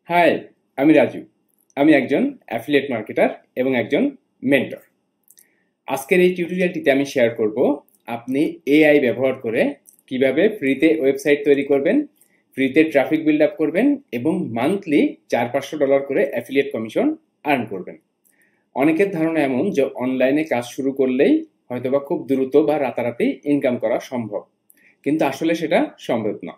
High, আমি রাজু। আমি একজন অ্যাফিলিয়েট মার্কেটার এবং একজন মেন্টর। আজকের এই টিউটোরিয়ালটিতে আমি শেয়ার করব আপনি এআই ব্যবহার করে কিভাবে ফ্রিতে ওয়েবসাইট তৈরি করবেন, ফ্রিতে ট্রাফিক বিল্ড আপ করবেন এবং মান্থলি $400-500 করে অ্যাফিলিয়েট কমিশন আর্ন করবেন। অনেকের ধারণা এমন যে অনলাইনে কাজ শুরু করলেই হয়তোবা খুব দ্রুত বা রাতারাতি ইনকাম করা সম্ভব, কিন্তু আসলে সেটা সম্ভব না।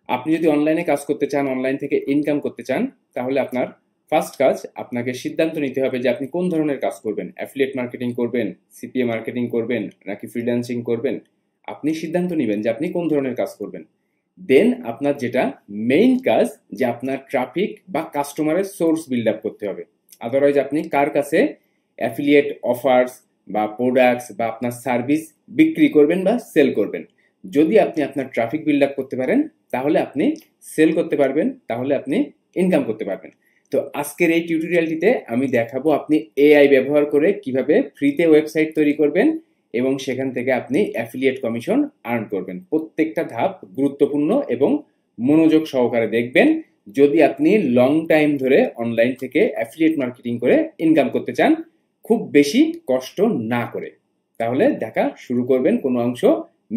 আপনি যদি অনলাইনে কাজ করতে চান, অনলাইন থেকে ইনকাম করতে চান, তাহলে আপনার ফার্স্ট কাজ, আপনাকে সিদ্ধান্ত নিতে হবে যে আপনি কোন ধরনের কাজ করবেন। অ্যাফিলিয়েট মার্কেটিং করবেন, সিপিএ মার্কেটিং করবেন, নাকি ফ্রিল্যান্সিং করবেন। আপনি সিদ্ধান্ত নেবেন যে আপনি কোন ধরনের কাজ করবেন। দেন আপনার যেটা মেইন কাজ, যে আপনার ট্রাফিক বা কাস্টমারের সোর্স বিল্ড আপ করতে হবে। আদারওয়াইজ আপনি কার কাছে অ্যাফিলিয়েট অফার্স বা প্রোডাক্টস বা আপনার সার্ভিস বিক্রি করবেন বা সেল করবেন। যদি আপনি আপনার ট্রাফিক বিল্ড আপ করতে পারেন, তাহলে আপনি সেল করতে পারবেন, তাহলে আপনি ইনকাম করতে পারবেন। তো আজকের এই টিউটোরিয়ালটিতে আমি দেখাবো আপনি এআই ব্যবহার করে কিভাবে ফ্রিতে ওয়েবসাইট তৈরি করবেন এবং সেখান থেকে আপনি অ্যাফিলিয়েট কমিশন আর্ন করবেন। প্রত্যেকটা ধাপ গুরুত্বপূর্ণ এবং মনোযোগ সহকারে দেখবেন যদি আপনি লং টাইম ধরে অনলাইন থেকে অ্যাফিলিয়েট মার্কেটিং করে ইনকাম করতে চান, খুব বেশি কষ্ট না করে। তাহলে দেখা শুরু করবেন, কোনো অংশ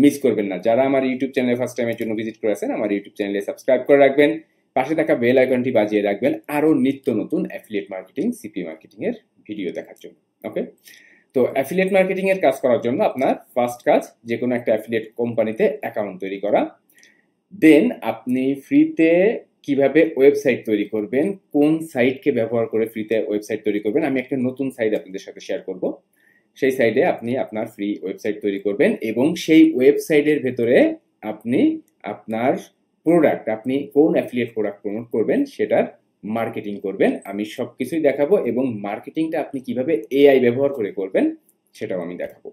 মিস করবেন না। যারা আমার ইউটিউব চ্যানেলে ফার্স্ট টাইমের জন্য ভিজিট করেছেন, আমার ইউটিউব চ্যানেলে সাবস্ক্রাইব করে রাখবেন, পাশে থাকা বেল আইকনটি বাজিয়ে রাখবেন আরো নিত্য নতুন অ্যাফিলিয়েট মার্কেটিং, সিপি মার্কেটিং এর ভিডিও দেখার জন্য। ওকে, তো অ্যাফিলিয়েট মার্কেটিং এর কাজ করার জন্য আপনার ফার্স্ট কাজ যে কোনো একটা অ্যাফিলিয়েট কোম্পানিতে অ্যাকাউন্ট তৈরি করা। দেন আপনি ফ্রিতে কিভাবে ওয়েবসাইট তৈরি করবেন, কোন সাইটকে ব্যবহার করে ফ্রিতে ওয়েবসাইট তৈরি করবেন, আমি একটা নতুন সাইট আপনাদের সাথে শেয়ার করব। সেই সাইটে আপনি আপনার ফ্রি ওয়েবসাইট তৈরি করবেন এবং সেই ওয়েবসাইটের ভেতরে আপনি আপনার প্রোডাক্ট, আপনি কোন অ্যাফিলিয়েট প্রোডাক্ট প্রমোট করবেন সেটার মার্কেটিং করবেন। আমি সবকিছুই দেখাবো এবং মার্কেটিংটা আপনি কিভাবে এআই ব্যবহার করে করবেন সেটাও আমি দেখাবো।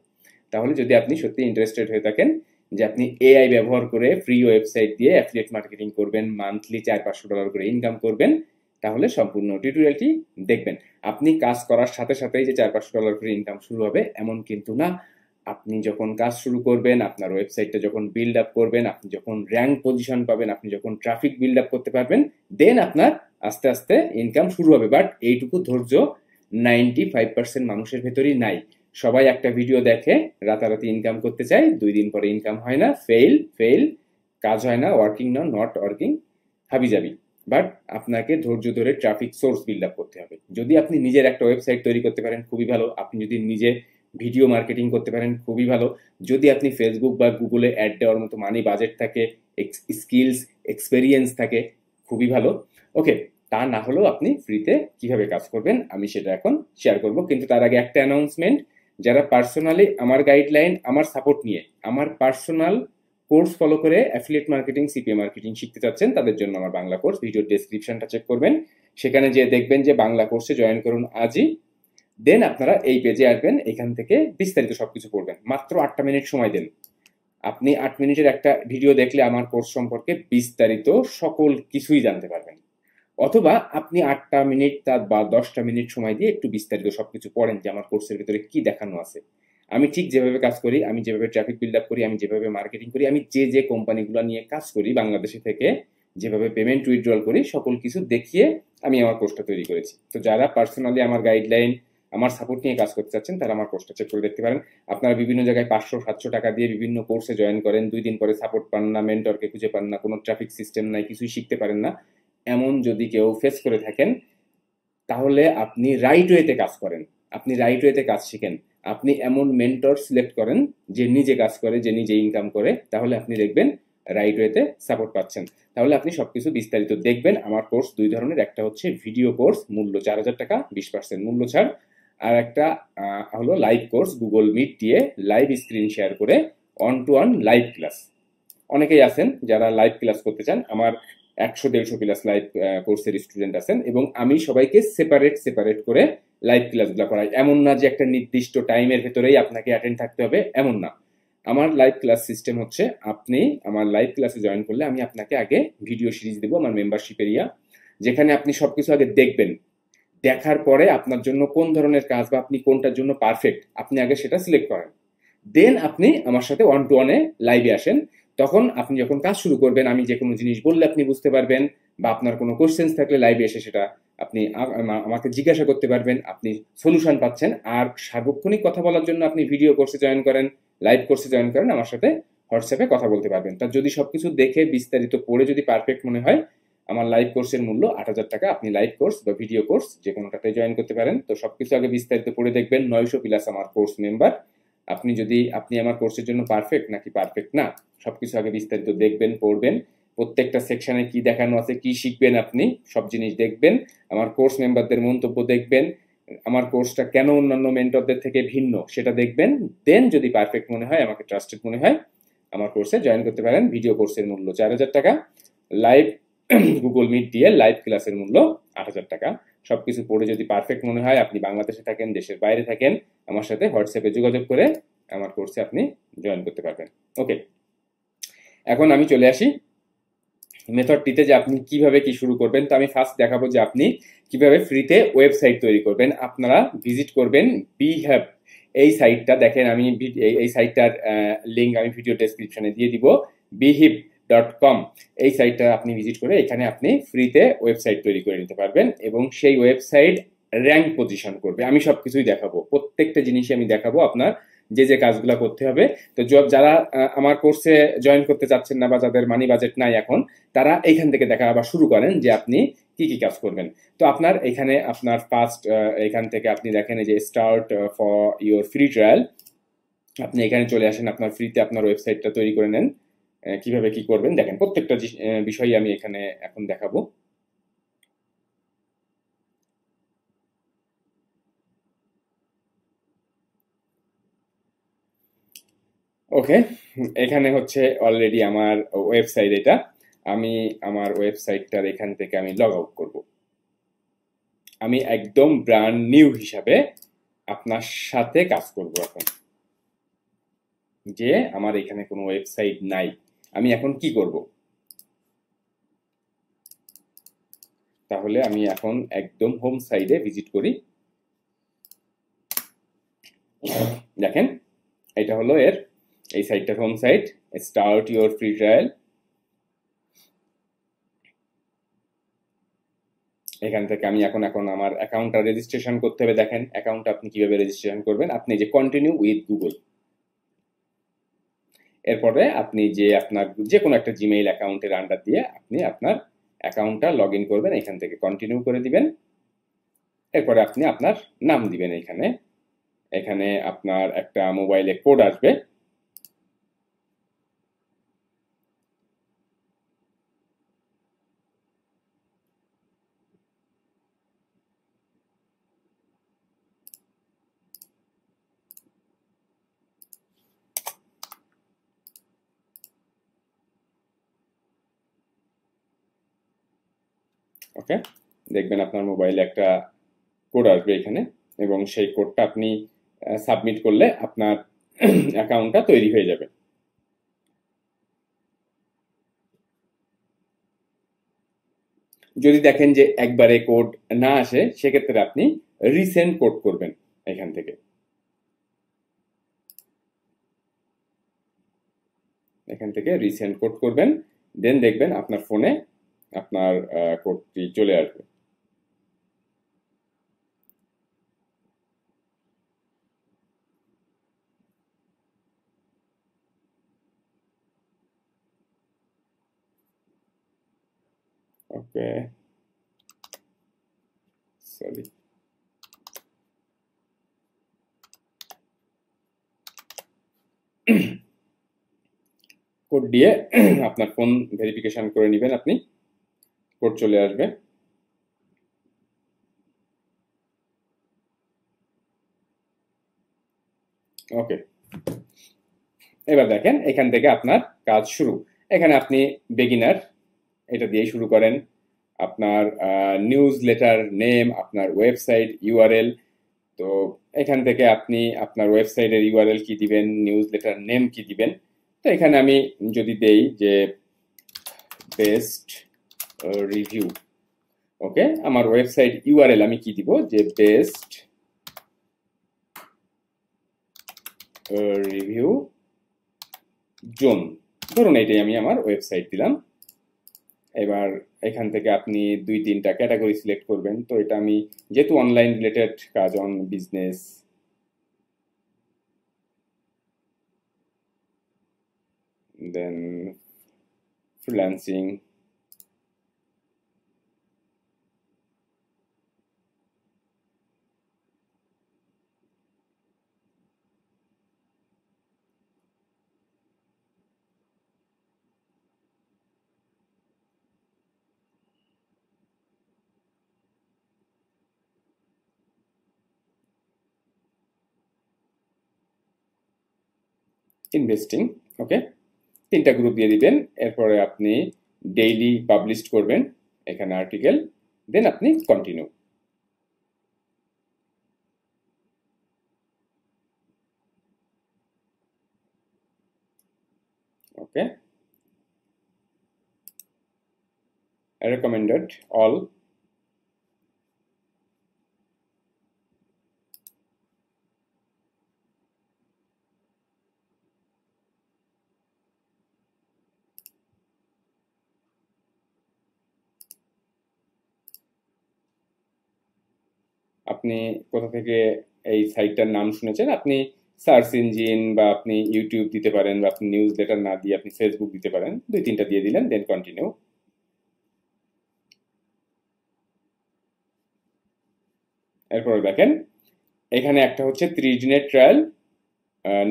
তাহলে যদি আপনি সত্যি ইন্টারেস্টেড হয়ে থাকেন যে আপনি এআই ব্যবহার করে ফ্রি ওয়েবসাইট দিয়ে অ্যাফিলিয়েট মার্কেটিং করবেন, মান্থলি $400-500 করে ইনকাম করবেন, তাহলে সম্পূর্ণ টিউটোরিয়ালটি দেখবেন। আপনি কাজ করার সাথে সাথেই যে $400-500 করে ইনকাম শুরু হবে এমন কিন্তু না। আপনি যখন কাজ শুরু করবেন, আপনার ওয়েবসাইটটা যখন বিল্ড আপ করবেন, আপনি যখন র্যাঙ্ক পজিশন পাবেন, আপনি যখন ট্রাফিক বিল্ড আপ করতে পারবেন, দেন আপনার আস্তে আস্তে ইনকাম শুরু হবে। বাট এইটুকু ধৈর্য 95% মানুষের ভেতরই নাই। সবাই একটা ভিডিও দেখে রাতারাতি ইনকাম করতে চায়, 2 দিন পরে ইনকাম হয় না, ফেল, কাজ হয় না, ওয়ার্কিং না, নট ওয়ার্কিং, হাবিজাবি। বাট আপনাকে ধৈর্য ধরে ট্রাফিক সোর্স বিল্ড আপ করতে হবে। যদি আপনি নিজের একটা ওয়েবসাইট তৈরি করতে পারেন খুবই ভালো, আপনি যদি নিজে ভিডিও মার্কেটিং করতে পারেন খুবই ভালো, যদি আপনি ফেসবুক বা গুগলে অ্যাড দেওয়ার মতো মানি বাজেট থাকে, স্কিলস এক্সপেরিয়েন্স থাকে, খুবই ভালো। ওকে, তা না হলেও আপনি ফ্রিতে কিভাবে কাজ করবেন আমি সেটা এখন শেয়ার করব। কিন্তু তার আগে একটা অ্যানাউন্সমেন্ট, যারা পার্সোনালি আমার গাইডলাইন, আমার সাপোর্ট নিয়ে আমার পার্সোনাল কোর্স ফলো করে অ্যাফিলিয়েট মার্কেটিং, সিপিএ মার্কেটিং শিখতে চাচ্ছেন, তাদের জন্য আমার বাংলা কোর্স, ভিডিও ডেসক্রিপশনটা চেক করবেন, সেখানে যে দেখবেন যে বাংলা কোর্সে জয়েন করুন আজই। দেন আপনারা এই পেজে আসবেন, এখান থেকে বিস্তারিত সবকিছু পড়বেন। মাত্র 8টা মিনিট সময় দেন। আপনি 8 মিনিটের একটা ভিডিও দেখলে আমার কোর্স সম্পর্কে বিস্তারিত সকল কিছুই জানতে পারবেন। অথবা আপনি 8টা মিনিট বা 10টা মিনিট সময় দিয়ে একটু বিস্তারিত সবকিছু পড়েন যে আমার কোর্সের ভিতরে কি দেখানো আছে। আমি ঠিক যেভাবে কাজ করি, আমি যেভাবে ট্রাফিক বিল্ড আপ করি, আমি যেভাবে মার্কেটিং করি, আমি যে কোম্পানিগুলো নিয়ে কাজ করি বাংলাদেশে থেকে, যেভাবে পেমেন্ট উইথড্রল করি, সকল কিছু দেখিয়ে আমি আমার কোর্সটা তৈরি করেছি। তো যারা পার্সোনালি আমার গাইডলাইন, আমার সাপোর্ট নিয়ে কাজ করতে চাচ্ছেন, তারা আমার কোর্সটা চেক করে দেখতে পারেন। আপনারা বিভিন্ন জায়গায় 500-700 টাকা দিয়ে বিভিন্ন কোর্সে জয়েন করেন, 2 দিন পরে সাপোর্ট পান না, মেন্টরকে খুঁজে পান না, কোনো ট্রাফিক সিস্টেম নাই, কিছুই শিখতে পারেন না। এমন যদি কেউ ফেস করে থাকেন, তাহলে আপনি রাইট ওয়েতে কাজ করেন, আপনি রাইট ওয়েতে কাজ শিখেন, আপনি এমন মেন্টর সিলেক্ট করেন যে নিজে কাজ করে, যে নিজে ইনকাম করে, তাহলে আপনি দেখবেন রাইট ওয়েতে সাপোর্ট পাচ্ছেন। তাহলে আপনি সবকিছু বিস্তারিত দেখবেন। আমার কোর্স 2 ধরনের, একটা হচ্ছে ভিডিও কোর্স, মূল্য 4000 টাকা, 20% মূল্য ছাড়, আর একটা হলো লাইভ কোর্স, গুগল মিট দিয়ে লাইভ স্ক্রিন শেয়ার করে one to one live class. অনেকেই আছেন যারা লাইভ ক্লাস করতে চান, আমার 100-150 ক্লাস লাইভ কোর্সের স্টুডেন্ট আছেন এবং আমি সবাইকে সেপারেট করে লাইভ ক্লাসগুলো করাই। এমন না যে একটা নির্দিষ্ট টাইমের ভেতরেই আপনাকে অ্যাটেন্ড থাকতে হবে, এমন না। আমার লাইভ ক্লাস সিস্টেম হচ্ছে, আপনি আমার লাইভ ক্লাসে জয়েন করলে আমি আপনাকে আগে ভিডিও সিরিজ দেবো, আমার মেম্বারশিপ এরিয়া, যেখানে আপনি সবকিছু আগে দেখবেন। দেখার পরে আপনার জন্য কোন ধরনের কাজ বা আপনি কোনটার জন্য পারফেক্ট, আপনি আগে সেটা সিলেক্ট করেন। দেন আপনি আমার সাথে 1 to 1 লাইভে আসেন। তখন আপনি যখন কাজ শুরু করবেন, আমি যে কোনো জিনিস বললে আপনি বুঝতে পারবেন, বা আপনার কোনো কোশ্চেন্স থাকলে লাইভে এসে সেটা আপনি আমাকে জিজ্ঞাসা করতে পারবেন, আপনি সলিউশন পাচ্ছেন। আর সার্বক্ষণিক কথা বলার জন্য আপনি ভিডিও কোর্সে জয়েন করেন, লাইভ কোর্সে জয়েন করেন, আমার সাথে হোয়াটসঅ্যাপে কথা বলতে পারবেন। তা যদি সবকিছু দেখে বিস্তারিত পড়ে যদি পারফেক্ট মনে হয়, আমার লাইভ কোর্সের মূল্য ৮,০০০ টাকা। আপনি লাইভ কোর্স বা ভিডিও কোর্স যে কোনোটাতে জয়েন করতে পারেন। তো সবকিছু আগে বিস্তারিত পড়ে দেখবেন। ৯০০ প্লাস আমার কোর্স মেম্বার। আপনি আমার কোর্সের জন্য পারফেক্ট নাকি পারফেক্ট না, সবকিছু আগে বিস্তারিত দেখবেন, পড়বেন। প্রত্যেকটা সেকশনে কি দেখানো আছে, কি শিখবেন, আপনি সব জিনিস দেখবেন। আমার কোর্স মেম্বারদের মন্তব্য দেখবেন। আমার কোর্সটা কেন অন্যান্য মেন্টরদের থেকে ভিন্ন সেটা দেখবেন। দেন যদি পারফেক্ট মনে হয়, আমাকে ট্রাস্টেড মনে হয়, আমার কোর্সে জয়েন করতে পারেন। ভিডিও কোর্সের মূল্য ৪,০০০ টাকা। লাইভ গুগল মিট দিয়ে লাইভ ক্লাসের মূল্য ৮,০০০ টাকা। সবকিছু পড়ে যদি পারফেক্ট মনে হয়, আপনি বাংলাদেশে থাকেন, দেশের বাইরে থাকেন, আমার সাথে হোয়াটসঅ্যাপে যোগাযোগ করে আমার কোর্সে আপনি জয়েন করতে পারবেন। ওকে, এখন আমি চলে আসি মেথডটিতে যে আপনি কিভাবে কি শুরু করবেন। তো আমি ফার্স্ট দেখাবো যে আপনি কিভাবে ফ্রিতে ওয়েবসাইট তৈরি করবেন। আপনারা ভিজিট করবেন বিহ্যাভ এই সাইটটা। দেখেন আমি এই সাইটটার লিঙ্ক আমি ভিডিও ডেসক্রিপশনে দিয়ে দিব। behip.com এই সাইটটা আপনি ভিজিট করে এখানে আপনি ফ্রিতে ওয়েবসাইট তৈরি করে নিতে পারবেন এবং সেই ওয়েবসাইট র্যাঙ্ক পজিশন করবে। আমি সবকিছুই দেখাবো, প্রত্যেকটা জিনিসই আমি দেখাবো আপনার যে কাজগুলো করতে হবে। তো যারা আমার কোর্সে জয়েন করতে চাচ্ছেন না বা যাদের মানি বাজেট নাই এখন, তারা এইখান থেকে দেখা আবার শুরু করেন যে আপনি কি কি কাজ করবেন। তো আপনার এখানে আপনার ফার্স্ট এখান থেকে আপনি দেখেন এই যে start for your free trial. আপনি এখানে চলে আসেন, আপনার ফ্রিতে আপনার ওয়েবসাইটটা তৈরি করে নেন। কিভাবে কি করবেন দেখেন, প্রত্যেকটা বিষয় আমি এখানে এখন দেখাবো। ওকে, এখানে হচ্ছে অলরেডি আমার ওয়েবসাইট এটা। আমি আমার ওয়েবসাইটটার এখান থেকে আমি লগ আউট করব। আমি একদম ব্র্যান্ড নিউ হিসাবে আপনার সাথে কাজ করব এখন। যে আমার এখানে কোনো ওয়েবসাইট নাই, আমি এখন কি করব? তাহলে আমি এখন একদম হোম সাইডে ভিজিট করি। দেখেন এটা হলো এই সাইটটার home site, start your free trial. এখান থেকে আমি এখন আমার অ্যাকাউন্টটা রেজিস্ট্রেশন করতে হবে। দেখেন অ্যাকাউন্টটা আপনি কিভাবে রেজিস্ট্রেশন করবেন। আপনি যে কন্টিনিউ উইথ গুগল, এরপরে আপনি যে আপনার যে কোনো একটা জিমেইল অ্যাকাউন্টের আন্ডার দিয়ে আপনি আপনার অ্যাকাউন্টটা লগ ইন করবেন। এখান থেকে কন্টিনিউ করে দিবেন। এরপরে আপনি আপনার নাম দিবেন। এখানে আপনার একটা মোবাইলে কোড আসবে। ওকে, দেখবেন আপনার মোবাইলে একটা কোড আসবে এখানে এবং সেই কোডটা আপনি সাবমিট করলে আপনার অ্যাকাউন্টটা তৈরি হয়ে যাবে। যদি দেখেন যে একবারে কোড না আসে, সেক্ষেত্রে আপনি রিসেন্ড কোড করবেন। এখান থেকে রিসেন্ড কোড করবেন। দেন দেখবেন আপনার ফোনে আপনার কোডটি চলে আসবে। ওকে, সরি, কোড দিয়ে আপনার ফোন ভেরিফিকেশন করে নেবেন। আপনি কোড চলে আসবে। ওকে, এবার দেখেন এখান থেকে আপনার কাজ শুরু। এখানে আপনি বেগিনার এটা দিয়ে শুরু করেন। আপনার নিউজ লেটার নেম, আপনার ওয়েবসাইট ইউআরএল। তো এখান থেকে আপনি আপনার ওয়েবসাইটের ইউআরএল কি দিবেন, নিউজ লেটার নেম কি দিবেন। তো এখানে আমি যদি দেই যে বেস্ট রিভিউ, ওকে, আমার ওয়েবসাইট ইউআরএল আমি কি দিব, যে বেস্ট রিভিউ জোন, ধরুন এটাই আমি আমার ওয়েবসাইট দিলাম। এবার এখান থেকে আপনি 2-3টা ক্যাটাগরি সিলেক্ট করবেন। তো এটা আমি যেহেতু অনলাইন রিলেটেড কাজ, on business, then freelancing, investing, okay, 3টা গ্রুপ দিয়ে দিবেন। এরপরে আপনি ডেইলি পাবলিশ করবেন এখানে আর্টিকেল, দেন আপনি কন্টিনিউ। ওকে, রেকমেন্ডেড অল, আপনি কোথা থেকে এই সাইটটার নাম শুনেছেন, আপনি সার্চ ইঞ্জিন বা আপনি ইউটিউব দিতে পারেন, বা আপনি নিউজ লেটার না দিয়ে আপনি ফেসবুক দিতে পারেন। 2-3টা দিয়ে দিলেন, দেন কন্টিনিউ। এরপরে দেখেন এখানে একটা হচ্ছে 30 দিনের trial,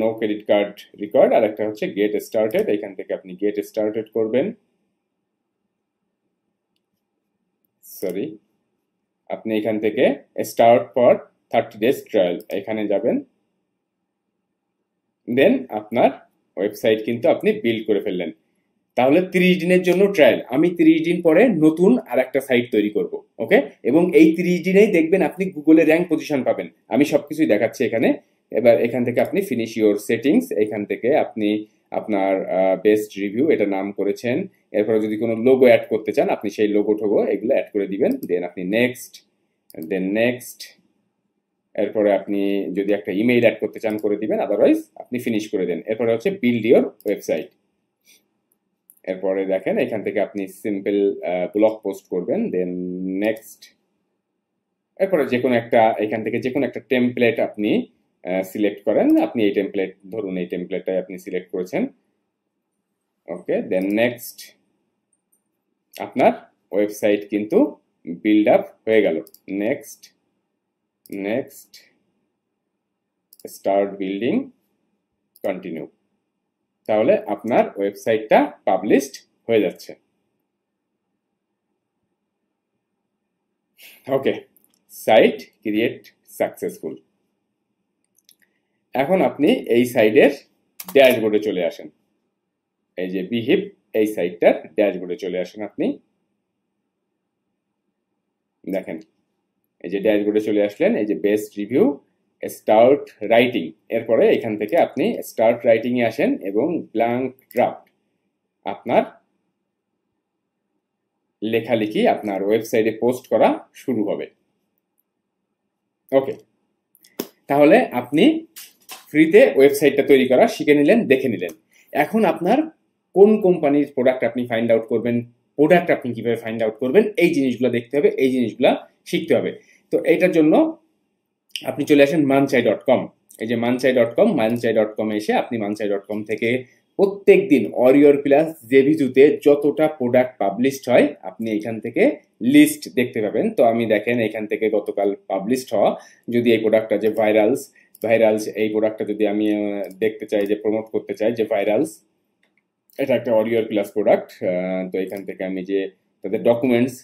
no credit card required, আর একটা হচ্ছে গেট স্টার্টেড। এখান থেকে আপনি গেট স্টার্টেড করবেন, সরি, আপনি এখান থেকে স্টার্ট ফর 30 ডেজ ট্রায়াল এখানে যাবেন, দেন আপনার ওয়েবসাইট কিন্তু আপনি বিল্ড করে ফেললেন। তাহলে 30 দিনের জন্য ট্রায়াল, আমি 30 দিন পরে নতুন আর একটা সাইট তৈরি করব, ওকে, এবং এই 30 দিনেই দেখবেন আপনি গুগলে র্যাঙ্ক পজিশন পাবেন। আমি সবকিছুই দেখাচ্ছি এখানে। এবার এখান থেকে আপনি ফিনিশ ইওর সেটিংস, এখান থেকে আপনি আপনার বেস্ট রিভিউ এটা নাম করেছেন। এরপরে যদি কোনো লোগো অ্যাড করতে চান আপনি সেই লোগো টোগো এগুলো অ্যাড করে দিবেন, দেন আপনি নেক্সট, দেন নেক্সট। এরপরে আপনি যদি একটা ইমেইল অ্যাড করতে চান করে দিবেন, আদারওয়াইজ আপনি ফিনিশ করে দেন। এরপরে হচ্ছে বিল্ড ইওর ওয়েবসাইট। এরপরে দেখেন এখান থেকে আপনি সিম্পল ব্লগ পোস্ট করবেন, দেন নেক্সট। এরপরে যে কোনো একটা এখান থেকে যে কোনো একটা টেমপ্লেট আপনি সিলেক্ট করেন, আপনি এই টেমপ্লেট, ধরুন এই টেমপ্লেটটাই আপনি সিলেক্ট করেছেন, ওকে, দেন নেক্সট। আপনার ওয়েবসাইট কিন্তু বিল্ড আপ হয়ে গেল। Next, next, start building, continue. তাহলে আপনার ওয়েবসাইটটা পাবলিশড হয়ে যাচ্ছে। ওকে, সাইট ক্রিয়েট সাকসেসফুল। এখন আপনি এই সাইডের ড্যাশবোর্ডে চলে আসেন, এই যে বিহিপ এই সাইটটার ড্যাশবোর্ডে চলে আসেন। আপনি দেখেন এই যে ড্যাশবোর্ডে চলে আসলেন, এই যে বেস্ট রিভিউ, স্টার্ট রাইটিং। এরপরে এখান থেকে আপনি স্টার্ট রাইটিং এ আসেন এবং ব্ল্যাঙ্ক ড্রাফট, আপনার লেখালেখি আপনার ওয়েবসাইটে পোস্ট করা শুরু হবে। ওকে, তাহলে আপনি ফ্রিতে ওয়েবসাইটটা তৈরি করা শিখে নিলেন, দেখে নিলেন। এখন আপনার কোন কোম্পানির প্রোডাক্ট আপনি ফাইন্ড আউট করবেন, প্রোডাক্ট আপনি কিভাবে ফাইন্ড আউট করবেন, এই জিনিসগুলো দেখতে হবে, এই জিনিসগুলো শিখতে হবে। তো এইটার জন্য আপনি চলে আসেন মানচাই.com। এই যে মানচাই.com এসে আপনি মানচাই.com থেকে প্রত্যেক দিন অরিয়র প্লাস জেভিজুতে যতটা প্রোডাক্ট পাবলিশড হয় আপনি এখান থেকে লিস্ট দেখতে পাবেন। তো আমি দেখেন এখান থেকে গতকাল পাবলিশড হওয়া, যদি এই প্রোডাক্টটা যে ভাইরালস এই প্রোডাক্টটা যদি আমি দেখতে চাই, যে প্রমোট করতে চাই, যে ভাইরালস, এটা একটা অরিয়র প্লাস প্রোডাক্ট। তো এখান থেকে আমি যে তাদের ডকুমেন্টস,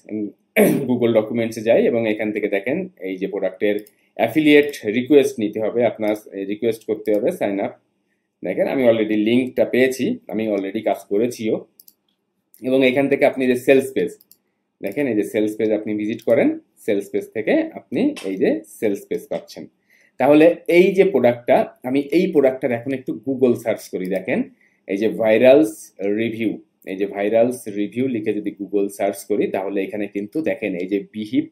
গুগল ডকুমেন্টসে যাই এবং এখান থেকে দেখেন এই যে প্রোডাক্টের অ্যাফিলিয়েট রিকোয়েস্ট নিতে হবে, আপনার রিকোয়েস্ট করতে হবে, সাইন আপ। দেখেন আমি অলরেডি লিঙ্কটা পেয়েছি, আমি অলরেডি কাজ করেছিও। এবং এখান থেকে আপনি যে সেলস পেজ, দেখেন এই যে সেলস পেজ আপনি ভিজিট করেন, সেলস পেজ থেকে আপনি এই যে সেলস পেজ পাচ্ছেন। তাহলে এই যে প্রোডাক্টটা, আমি এই প্রোডাক্টটার এখন একটু গুগল সার্চ করি। দেখেন এই যে ভাইরালস রিভিউ, এই যে ভাইরালস রিভিউ লিখে যদি গুগল সার্চ করি তাহলে এখানে কিন্তু দেখেন এই যে বিহিপ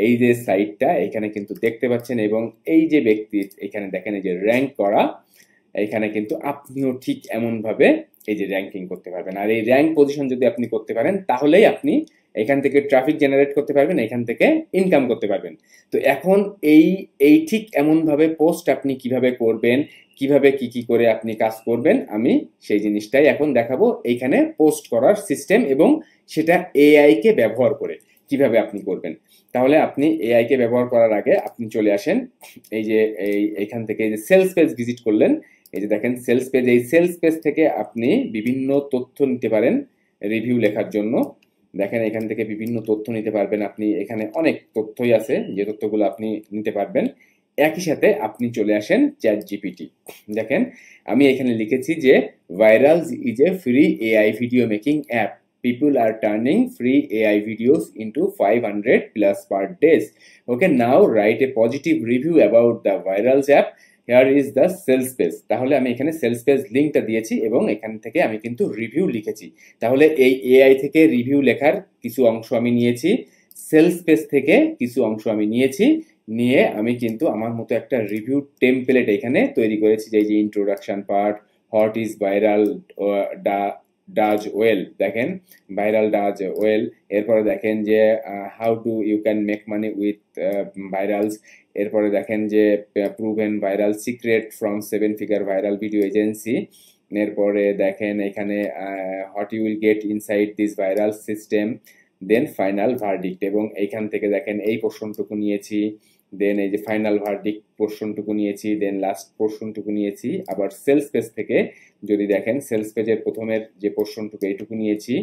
এই যে সাইটটা এখানে কিন্তু দেখতে পাচ্ছেন, এবং এই যে ব্যক্তি এখানে দেখেন এই যে র্যাঙ্ক করা, এখানে কিন্তু আপনিও ঠিক এমন ভাবে এই যে র্যাঙ্কিং করতে পারবেন। আর এই র্যাঙ্ক পজিশন যদি আপনি করতে পারেন তাহলেই আপনি এখান থেকে ট্রাফিক জেনারেট করতে পারবেন, এখান থেকে ইনকাম করতে পারবেন। তো এখন এই এই ঠিক এমনভাবে পোস্ট আপনি কিভাবে করবেন, কিভাবে কি কি করে আপনি কাজ করবেন, আমি সেই জিনিসটাই এখন দেখাবো এইখানে এইখানে পোস্ট করার সিস্টেম, এবং সেটা এআই কে ব্যবহার করে কিভাবে আপনি করবেন। তাহলে আপনি এআই কে ব্যবহার করার আগে আপনি চলে আসেন এই যে এইখান থেকে এই যে সেলস পেজ ভিজিট করলেন, এই যে দেখেন সেলস পেজ, এই সেলস পেজ থেকে আপনি বিভিন্ন তথ্য নিতে পারেন রিভিউ লেখার জন্য। দেখেন এখান থেকে বিভিন্ন তথ্য নিতে পারবেন আপনি, এখানে অনেক তথ্যই আছে যে তথ্যগুলো আপনি নিতে পারবেন। একই সাথে আপনি চলে আসেন চ্যাট জিপিটি। দেখেন আমি এখানে লিখেছি যে Virals is a free AI video making app, people are turning free AI videos into 500 plus per days. Okay, now write a positive review about the Virals app. Here is the sales page. তাহলে আমি এখানে sales page লিংকটা দিয়েছি এবং এখান থেকে আমি কিন্তু রিভিউ লিখেছি। তাহলে এই এআই থেকে রিভিউ লেখার কিছু অংশ আমি নিয়েছি, সেলস পেজ থেকে কিছু অংশ আমি নিয়েছি, নিয়ে আমি কিন্তু আমার মতো একটা রিভিউ টেমপ্লেট এখানে তৈরি করেছি, যে introduction part, what is viral does well, দেখেন ভাইরাল ডাজ ওয়েল, এরপরে দেখেন যে how to you can make money with Virals, এরপরে দেখেন যে proven viral secret from 7 figure viral video agency, এরপরে দেখেন এখানে what you will get inside this viral system, then final verdict, এবং এইখান থেকে দেখেন এই পোর্শনটুকু নিয়েছি, দেন এই যে ফাইনাল ভার্ডিক্ট পোর্শনটুকু নিয়েছি, দেন লাস্ট পোর্শনটুকু নিয়েছি। আবার সেলস পেজ থেকে যদি দেখেন সেলস পেজের প্রথমের যে পোর্শনটুকু এইটুকু নিয়েছি,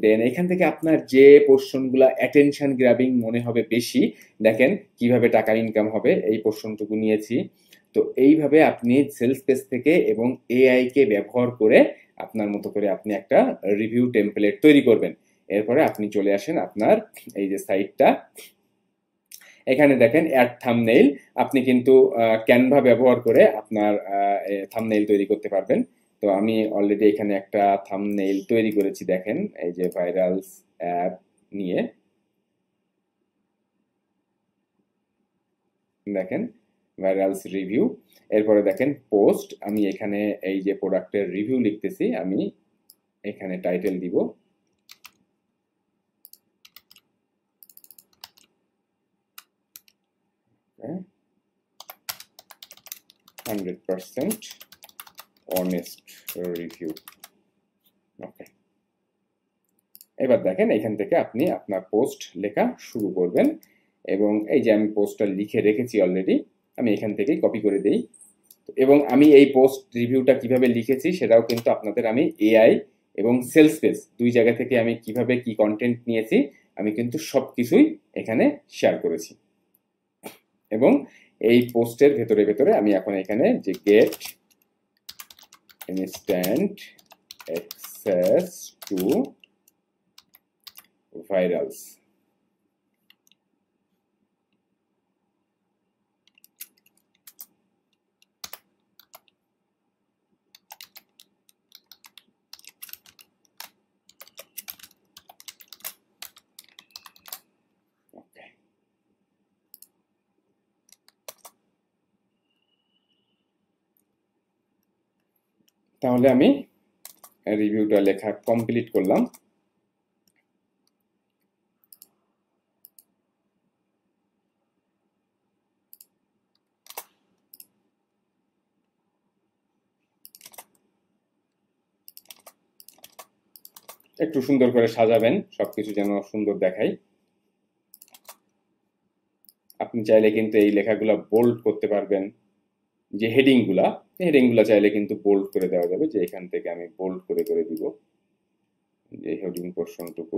দেন এখান থেকে আপনার যে পোর্শনগুলো অ্যাটেনশন গ্র্যাবিং মনে হবে বেশি, দেখেন কিভাবে টাকা ইনকাম হবে, এই পোর্শনটুকু নিয়েছি। তো এইভাবে আপনি সেলস পেজ থেকে এবং এআই কে ব্যবহার করে আপনার মতো করে আপনি একটা রিভিউ টেমপ্লেট তৈরি করবেন। এরপরে আপনি চলে আসেন আপনার এই যে সাইটটা, এখানে দেখেন অ্যাড থাম্বনেইল, আপনি কিন্তু ক্যানভা ব্যবহার করে আপনার থাম্বনেইল তৈরি করতে পারবেন। তো আমি অলরেডি এখানে একটা থাম্বনেইল তৈরি করেছি, দেখেন এই যে ভাইরালস অ্যাপ নিয়ে, দেখেন ভাইরালস রিভিউ, এরপরে দেখেন পোস্ট, আমি এখানে এই যে প্রোডাক্টের রিভিউ লিখতেছি, আমি এখানে টাইটেল দিব 100% honest review. ওকে, এবার দেখেন এখান থেকে আপনি আপনার পোস্ট লেখা শুরু করবেন, এবং এই যে আমি পোস্টটা লিখে রেখেছি অলরেডি, আমি এখান থেকেই কপি করে দেই। এবং আমি এই পোস্ট রিভিউটা কিভাবে লিখেছি সেটাও কিন্তু আপনাদের আমি এআই এবং সেলস পেজ দুই জায়গা থেকে আমি কিভাবে কি কন্টেন্ট নিয়েছি আমি কিন্তু সবকিছুই এখানে শেয়ার করেছি। এবং এই পোস্টের ভেতরে ভেতরে আমি এখন এখানে যে গেট ইনস্ট্যান্ট অ্যাক্সেস টু ভাইরালস, তাহলে আমি রিভিউটা লেখা কমপ্লিট করলাম। একটু সুন্দর করে সাজাবেন, সবকিছু যেন সুন্দর দেখায়। আপনি চাইলে কিন্তু এই লেখাগুলো বোল্ড করতে পারবেন, যে হেডিংগুলা চাইলে কিন্তু বোল্ড করে দেওয়া যাবে, যে এখান থেকে আমি বোল্ড করে করে দিব যে হেডিং পোর্শনটুকু।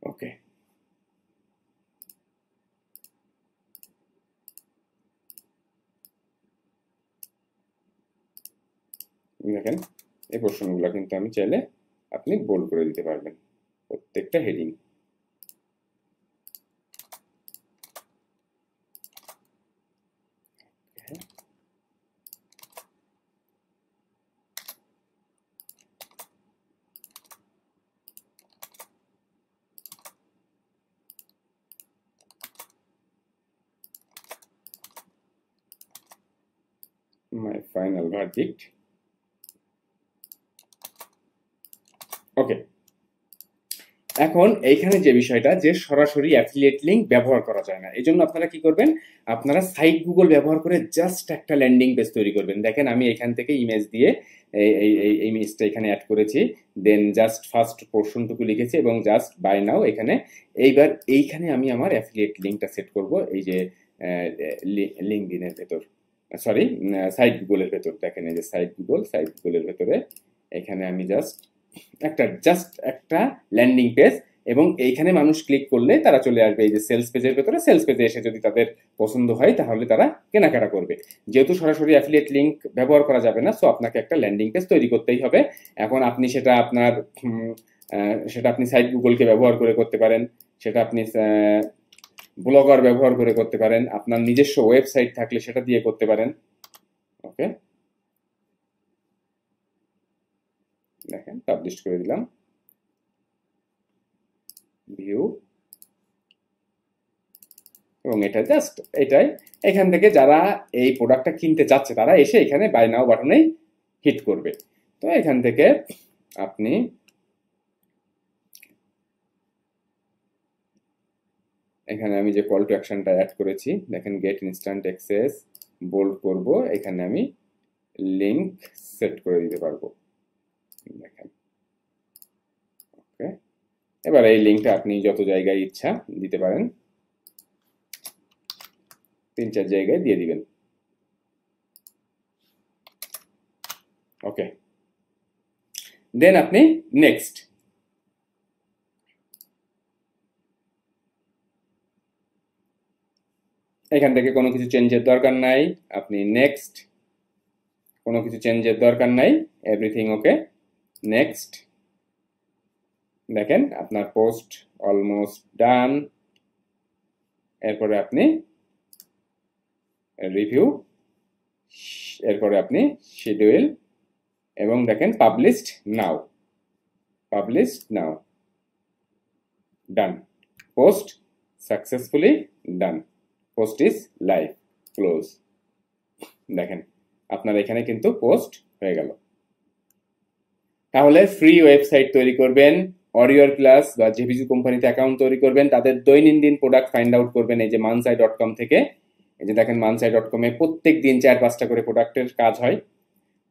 ওকে, দেখেন এই পোর্শনগুলো কিন্তু আমি চাইলে আপনি বোল্ড করে দিতে পারবেন প্রত্যেকটা heading. My final verdict. Okay, এখন এইখানে যে বিষয়টা যে সরাসরি অ্যাফিলিয়েট লিঙ্ক ব্যবহার করা যায় না, এই জন্য আপনারা কি করবেন, আপনারা সাইট গুগল ব্যবহার করে জাস্ট একটা ল্যান্ডিং পেজ তৈরি করবেন। দেখেন আমি এখান থেকে ইমেজ দিয়ে এই ইমেজটা এখানে অ্যাড করেছি, দেন জাস্ট ফার্স্ট পোর্শনটুকু লিখেছি এবং জাস্ট বাই নাও এখানে। এইবার এইখানে আমি আমার অ্যাফিলিয়েট লিঙ্কটা সেট করব, এই যে লিঙ্কডিনের ভেতর, সরি সাইট গুগলের ভেতর। দেখেন এই যে সাইট গুগলের ভেতরে এখানে আমি জাস্ট একটা ল্যান্ডিং পেজ, এবং এইখানে মানুষ ক্লিক করলে তারা চলে আসবে এই যে সেলস পেজের ভেতরে। সেলস পেজে এসে যদি তাদের পছন্দ হয় তাহলে তারা কেনাকাটা করবে। যেহেতু সরাসরি অ্যাফিলিয়েট লিঙ্ক ব্যবহার করা যাবে না, সো আপনাকে একটা ল্যান্ডিং পেজ তৈরি করতেই হবে। এখন আপনি সেটা আপনি সাইট গুগলকে ব্যবহার করে করতে পারেন, সেটা আপনি ব্লগার ব্যবহার করে করতে পারেন, আপনার নিজস্ব ওয়েবসাইট থাকলে সেটা দিয়ে করতে পারেন। ওকে, দেখেন পাবলিশ করে দিলাম, ভিউ, এবং এটা জাস্ট এটাই। এখান থেকে যারা এই প্রোডাক্টটা কিনতে চাচ্ছে তারা এসে এখানে বাই নাও বাটনেই হিট করবে। তো এখান থেকে আপনি এখানে আমি যে কল টু অ্যাকশনটা অ্যাড করেছি, দেখেন গেট ইনস্ট্যান্ট অ্যাক্সেস, বোল্ড করব, এখানে আমি লিংক সেট করে দিতে পারবো। দেখেন, ওকে, এবার এই লিঙ্কটা আপনি যত জায়গায় ইচ্ছা দিতে পারেন, 3-4 জায়গায় দিয়ে দিবেন। ওকে, দেন আপনি নেক্সট, এখান থেকে কোনো কিছু চেঞ্জের দরকার নাই, আপনি নেক্সট, কোনো কিছু চেঞ্জের দরকার নাই, এভরিথিং ওকে, নেক্সট। দেখেন আপনার পোস্ট অলমোস্ট ডান। এরপরে আপনি রিভিউ, এরপরে আপনি শিডিউল, এবং দেখেন published now, done, post successfully done, post is live, close. দেখেন আপনার এখানে কিন্তু পোস্ট হয়ে গেল। তাহলে ফ্রি ওয়েবসাইট তৈরি করবেন, অরিওর ক্লাস বা জেভিজু কোম্পানিতে অ্যাকাউন্ট তৈরি করবেন, তাদের দৈনন্দিন প্রোডাক্ট ফাইন্ড আউট করবেন এই যে mansai.com থেকে। এই যে দেখেন mansai.com-এ প্রত্যেক দিন 4-5টা করে প্রোডাক্টের কাজ হয়,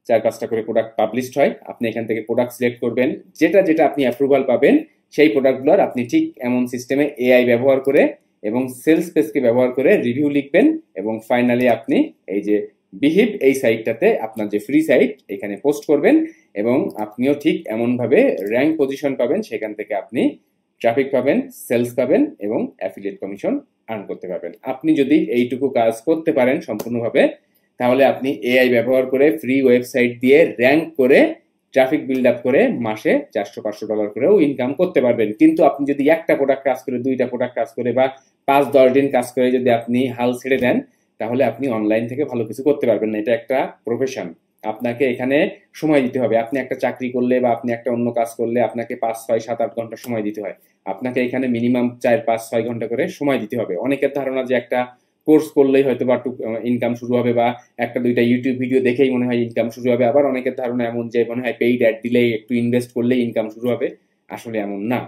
4-5টা করে প্রোডাক্ট পাবলিশড হয়। আপনি এখান থেকে প্রোডাক্ট সিলেক্ট করবেন, যেটা আপনি অ্যাপ্রুভাল পাবেন সেই প্রোডাক্টগুলোর আপনি ঠিক এমন সিস্টেমে এআই ব্যবহার করে এবং সেলস পেজকে ব্যবহার করে রিভিউ লিখবেন, এবং ফাইনালি আপনি এই যে বিহিভ এই সাইটটাতে আপনার যে ফ্রি সাইট এখানে পোস্ট করবেন, এবং আপনিও ঠিক এমনভাবে র্যাঙ্ক পজিশন পাবেন, সেখান থেকে আপনি ট্রাফিক পাবেন, সেলস পাবেন এবং অ্যাফিলিয়েট কমিশন আর্ন করতে পারবেন। আপনি যদি এইটুকু কাজ করতে পারেন সম্পূর্ণভাবে, তাহলে আপনি এআই ব্যবহার করে ফ্রি ওয়েবসাইট দিয়ে র্যাঙ্ক করে ট্রাফিক বিল্ড আপ করে মাসে $400-500 করেও ইনকাম করতে পারবেন। কিন্তু আপনি যদি একটা প্রোডাক্ট কাজ করে, 2টা প্রোডাক্ট কাজ করে বা 5-10 দিন কাজ করে যদি আপনি হাল ছেড়ে দেন, তাহলে আপনি অনলাইন থেকে ভালো কিছু করতে পারবেন না। এটা একটা প্রফেশন, আপনাকে এখানে সময় দিতে হবে। আপনি একটা চাকরি করলে বা আপনি একটা অন্য কাজ করলে আপনাকে 5-6-7-8 ঘন্টা সময় দিতে হয়, আপনাকে এখানে মিনিমাম 4-5-6 ঘন্টা করে সময় দিতে হবে। অনেকের ধারণা যে একটা কোর্স করলেই হয়তো বা ইনকাম শুরু হবে, বা 1-2টা ইউটিউব ভিডিও দেখেই মনে হয় ইনকাম শুরু হবে। আবার অনেকের ধারণা এমন যে মনে হয় পেইড অ্যাড দিলেই, একটু ইনভেস্ট করলেই ইনকাম শুরু হবে। আসলে এমন না।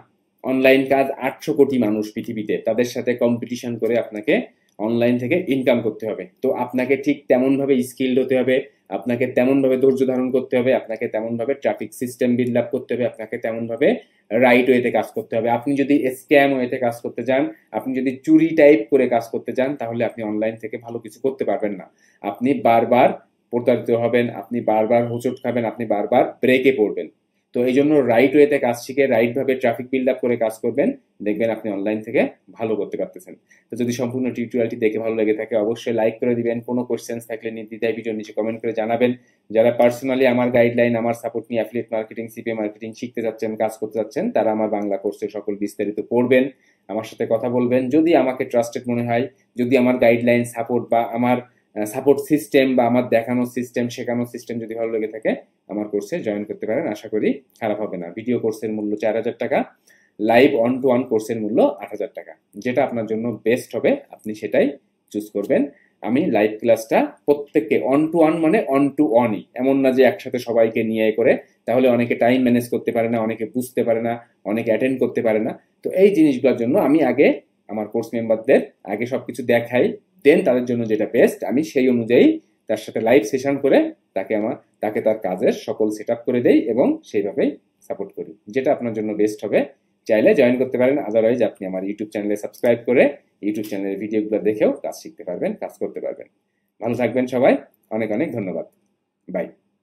অনলাইন কাজ 800 কোটি মানুষ পৃথিবীতে, তাদের সাথে কম্পিটিশন করে আপনাকে অনলাইন থেকে ইনকাম করতে হবে। তো আপনাকে ঠিক তেমনভাবে স্কিলড হতে হবে, আপনাকে তেমনভাবে ধৈর্য ধারণ করতে হবে, আপনাকে তেমনভাবে ট্রাফিক সিস্টেম বিল্ড আপ করতে হবে, আপনাকে তেমনভাবে রাইট ওয়েতে কাজ করতে হবে। আপনি যদি স্ক্যাম ওয়েতে কাজ করতে চান, আপনি যদি চুরি টাইপ করে কাজ করতে চান, তাহলে আপনি অনলাইন থেকে ভালো কিছু করতে পারবেন না। আপনি বারবার প্রতারিত হবেন, আপনি বারবার হোঁচট খাবেন, আপনি বারবার ব্রেকে পড়বেন। তো এই জন্য রাইট ওয়েতে কাজ শিখে রাইট ভাবে ট্রাফিক বিল্ড আপ করে কাজ করবেন, দেখবেন আপনি অনলাইন থেকে ভালো করতে পারতেছেন। তো যদি সম্পূর্ণ টিউটোরিয়ালটি দেখে ভালো লেগে থাকে অবশ্যই লাইক করে দিবেন। কোনো কোশ্চেন্স থাকলে নির্দ্বিধায় ভিডিওর নিচে কমেন্ট করে জানাবেন। যারা পার্সোনালি আমার গাইডলাইন, আমার সাপোর্ট নিয়ে অ্যাফিলিয়েট মার্কেটিং, সিপিএ মার্কেটিং শিখতে যাচ্ছেন, কাজ করতে যাচ্ছেন, তারা আমার বাংলা কোর্সের সকল বিস্তারিত পড়বেন, আমার সাথে কথা বলবেন। যদি আমাকে ট্রাস্টেড মনে হয়, যদি আমার গাইডলাইন, সাপোর্ট বা আমার সাপোর্ট সিস্টেম বা আমার দেখানোর সিস্টেম, শেখানোর সিস্টেম যদি ভালো লেগে থাকে, আমার কোর্সে জয়েন করতে পারেন। আশা করি খারাপ হবে না। ভিডিও কোর্সের মূল্য 4000 টাকা, লাইভ অন টু ওয়ান কোর্সের মূল্য 8000 টাকা। যেটা আপনার জন্য বেস্ট হবে আপনি সেটাই চুজ করবেন। আমি লাইভ ক্লাসটা প্রত্যেককে অন টু ওয়ান, মানে অন টু ওয়ানই, এমন না যে একসাথে সবাইকে নিয়ে করে, তাহলে অনেকে টাইম ম্যানেজ করতে পারে না, অনেকে বুঝতে পারে না, অনেকে অ্যাটেন্ড করতে পারে না। তো এই জিনিসগুলোর জন্য আমি আগে আমার কোর্স মেম্বারদের আগে সবকিছু দেখাই, দেন তাদের জন্য যেটা বেস্ট আমি সেই অনুযায়ী তার সাথে লাইভ সেশন করে তাকে তার কাজের সকল সেট আপ করে দেই এবং সেইভাবেই সাপোর্ট করি, যেটা আপনার জন্য বেস্ট হবে। চাইলে জয়েন করতে পারেন, আদারওয়াইজ আপনি আমার ইউটিউব চ্যানেলে সাবস্ক্রাইব করে ইউটিউব চ্যানেলের ভিডিওগুলো দেখেও কাজ শিখতে পারবেন, কাজ করতে পারবেন। ভালো থাকবেন সবাই, অনেক অনেক ধন্যবাদ, বাই।